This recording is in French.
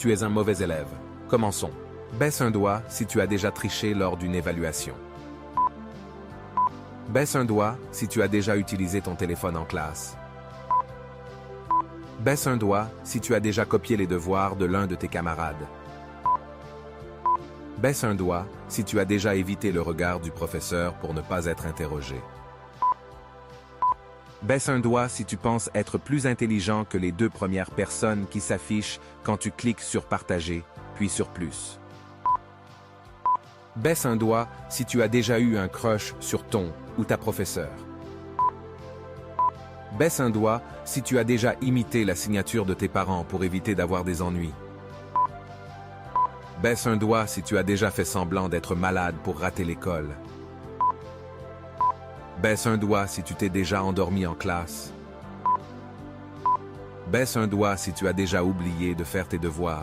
tu es un mauvais élève. Commençons. Baisse un doigt si tu as déjà triché lors d'une évaluation. Baisse un doigt si tu as déjà utilisé ton téléphone en classe. Baisse un doigt si tu as déjà copié les devoirs de l'un de tes camarades. Baisse un doigt si tu as déjà évité le regard du professeur pour ne pas être interrogé. Baisse un doigt si tu penses être plus intelligent que les 2 premières personnes qui s'affichent quand tu cliques sur Partager, puis sur Plus. Baisse un doigt si tu as déjà eu un crush sur ton ou ta professeure. Baisse un doigt si tu as déjà imité la signature de tes parents pour éviter d'avoir des ennuis. Baisse un doigt si tu as déjà fait semblant d'être malade pour rater l'école. Baisse un doigt si tu t'es déjà endormi en classe. Baisse un doigt si tu as déjà oublié de faire tes devoirs.